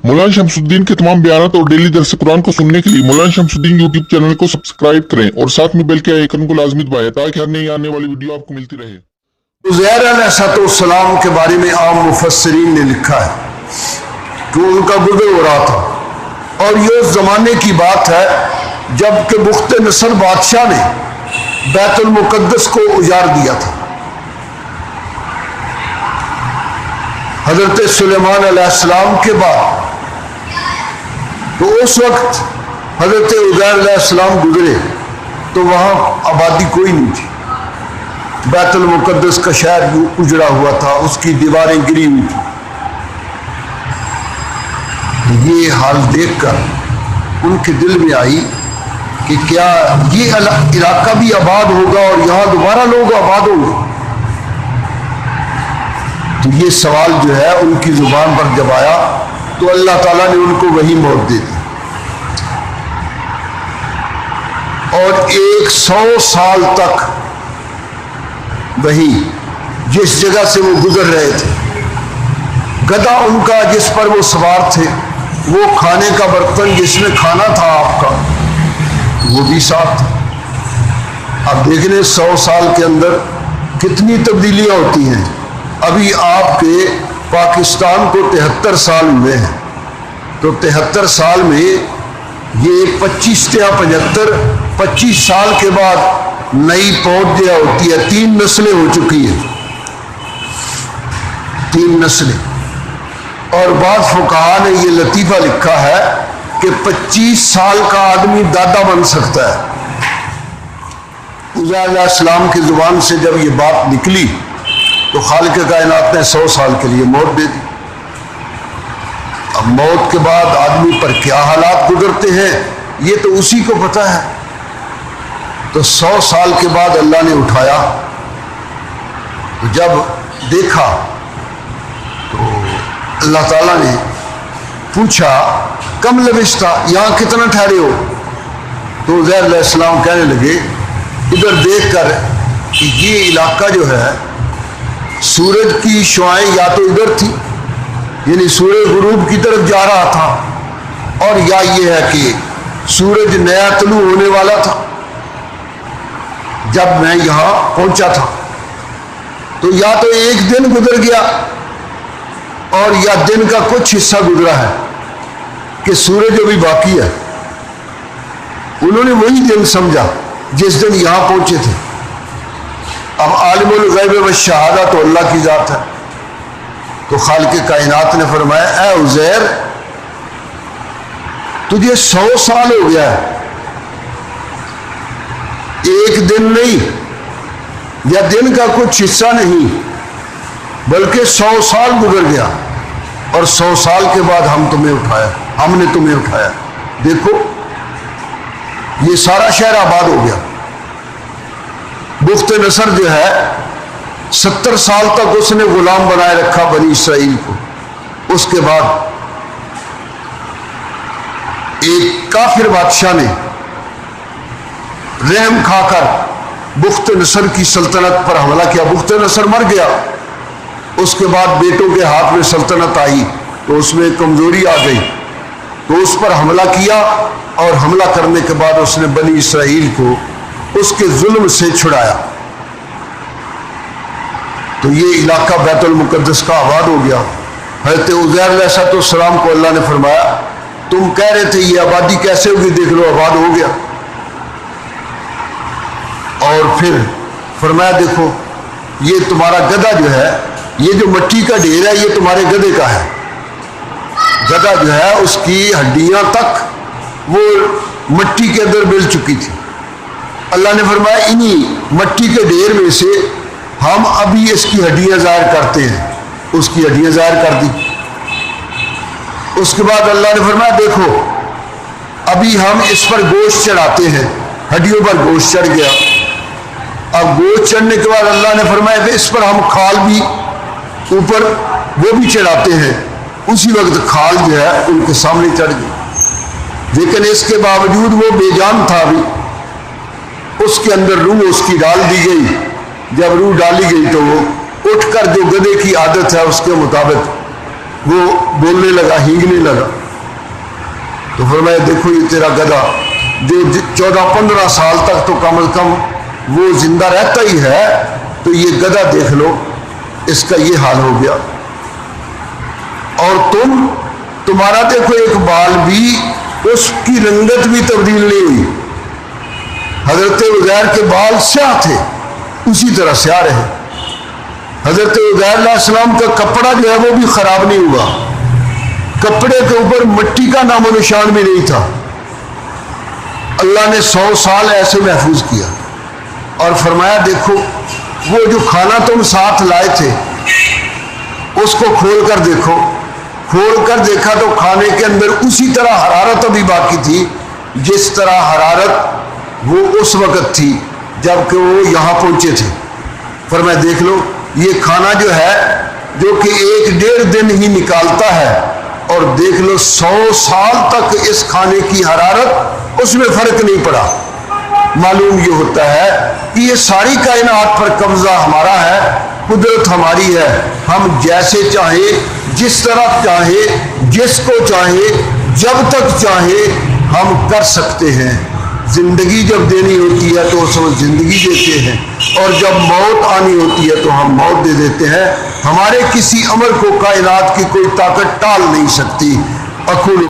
मौलाना शमसुद्दीन के तमाम बयानात और डेली दर्स कुरान को सुनने के लिए मौलाना शमसुद्दीन यूट्यूब चैनल को सब्सक्राइब करें और साथ में बेल के आइकन को लाजमी दबाएं ताकि हर नई आने वाली वीडियो आपको मिलती रहे। उज़ैर अलैहिस्सलाम के बारे में आम मुफस्सिरीन ने लिखा है कि उनका गुज़र हो रहा था और ये उस ज़माने की बात है जबकि बुख्त नसर बादशाह ने बैतुल मुक़द्दस को उजाड़ दिया था। हज़रत सुलेमान अलैहिस्सलाम के बाद तो उस वक्त हज़रत उज़ैर अलैहिस्सलाम गुजरे तो वहाँ आबादी कोई नहीं थी। बैतुल मुक़द्दस का शहर उजड़ा हुआ था, उसकी दीवारें गिरी हुई थी। ये हाल देखकर उनके दिल में आई कि क्या ये इलाका भी आबाद होगा और यहाँ दोबारा लोग आबाद होंगे। तो ये सवाल जो है उनकी जुबान पर जब आया तो अल्लाह ताला ने उनको वही मौत दे दी और 100 साल तक वही जिस जगह से वो गुजर रहे थे, गधा उनका जिस पर वो सवार थे, वो खाने का बर्तन जिसमें खाना था आपका, वो भी साथ था। अब देख लें 100 साल के अंदर कितनी तब्दीलियां होती हैं। अभी आपके पाकिस्तान को 73 साल हुए हैं, तो 73 साल में ये 25 या 25 साल के बाद नई पौध जो होती है, 3 नस्लें हो चुकी हैं, 3 नस्लें। और बाद फुकाहा ने ये लतीफ़ा लिखा है कि 25 साल का आदमी दादा बन सकता है। उज़ैर अलैहिस्सलाम की जुबान से जब ये बात निकली तो खालिक कायनात ने 100 साल के लिए मौत दे दी। अब मौत के बाद आदमी पर क्या हालात गुजरते हैं ये तो उसी को पता है। तो 100 साल के बाद अल्लाह ने उठाया, तो जब देखा तो अल्लाह ताला ने पूछा कम लबिश्ता, यहाँ कितना ठहरे हो। तो उज़ैर अलैहिस्सलाम कहने लगे इधर देख कर कि ये इलाका जो है सूरज की शुआएं या तो इधर थी, यानी सूरज गुरूब की तरफ जा रहा था, और या ये है कि सूरज नया तलू होने वाला था जब मैं यहाँ पहुंचा था। तो या तो एक दिन गुजर गया और या दिन का कुछ हिस्सा गुजरा है कि सूरज अभी बाकी है। उन्होंने वही दिन समझा जिस दिन यहाँ पहुंचे थे। अब आलिमुल गैब व शहादा तो अल्लाह की जात है। तो खालिक कायनात ने फरमाया ऐ उज़ैर, तुझे 100 साल हो गया है, एक दिन नहीं या दिन का कुछ हिस्सा नहीं बल्कि 100 साल गुजर गया, और 100 साल के बाद हमने तुम्हें उठाया। देखो ये सारा शहर आबाद हो गया। बुख्त नसर जो है 70 साल तक उसने गुलाम बनाए रखा बनी इसराइल को। उसके बाद एक काफिर बादशाह ने रहम खाकर बुख्त नसर की सल्तनत पर हमला किया। बुख्त नसर मर गया, उसके बाद बेटों के हाथ में सल्तनत आई तो उसमें कमजोरी आ गई, तो उस पर हमला किया और हमला करने के बाद उसने बनी इसराइल को उसके जुल्म से छुड़ाया। तो ये इलाका बैतुल मुक़द्दस का आबाद हो गया। हज़रत उज़ैर अलैहिस्सलाम को अल्लाह ने फरमाया तुम कह रहे थे ये आबादी कैसे होगी, देख लो आबाद हो गया। और फिर फरमाया देखो ये तुम्हारा गधा जो है, ये जो मिट्टी का ढेर है ये तुम्हारे गधे का है। गधा जो है उसकी हड्डियां तक वो मिट्टी के अंदर मिल चुकी थी। अल्लाह ने फरमाया इन्हीं मिट्टी के ढेर में से हम अभी इसकी हड्डियां ज़ाहिर करते हैं। उसकी हड्डियां ज़ाहिर कर दी। उसके बाद अल्लाह ने फरमाया देखो अभी हम इस पर गोश्त चढ़ाते हैं, हड्डियों पर गोश्त चढ़ गया। अब गोश्त चढ़ने के बाद अल्लाह ने फरमाया इस पर हम खाल भी ऊपर वो भी चढ़ाते हैं। उसी वक्त खाल जो है उनके सामने चढ़ गई, लेकिन इसके बावजूद वो बेजान था। अभी उसके अंदर रूह उसकी डाल दी गई। जब रूह डाली गई तो वो उठकर जो गधे की आदत है उसके मुताबिक वो बोलने लगा, हींगने लगा। तो फरमाया देखो ये तेरा गधा जो 14-15 साल तक तो कम से कम वो जिंदा रहता ही है, तो ये गधा देख लो इसका ये हाल हो गया। और तुम्हारा देखो एक बाल भी, उसकी रंगत भी तब्दील नहीं हुई। हजरत उज़ैर के बाल स्याह थे, उसी तरह स्याह रहे। हजरत उज़ैर अलैहिस्सलाम का कपड़ा जो है वो भी खराब नहीं हुआ, कपड़े के ऊपर मिट्टी का नामो निशान भी नहीं था। अल्लाह ने 100 साल ऐसे महफूज किया। और फरमाया देखो वो जो खाना तुम साथ लाए थे उसको खोल कर देखो। खोल कर देखा तो खाने के अंदर उसी तरह हरारत अभी बाकी थी जिस तरह हरारत वो उस वक़्त थी जबकि वो यहाँ पहुँचे थे। फरमाया देख लो ये खाना जो है जो कि 1-1.5 दिन ही निकालता है, और देख लो 100 साल तक इस खाने की हरारत उसमें फर्क नहीं पड़ा। मालूम ये होता है कि ये सारी कायनात पर कब्जा हमारा है, कुदरत हमारी है। हम जैसे चाहे, जिस तरह चाहे, जिसको चाहे, जब तक चाहे हम कर सकते हैं। जिंदगी जब देनी होती है तो उस वक्त जिंदगी देते हैं, और जब मौत आनी होती है तो हम मौत दे देते हैं। हमारे किसी अमर को कायनात की कोई ताकत टाल नहीं सकती। अकुल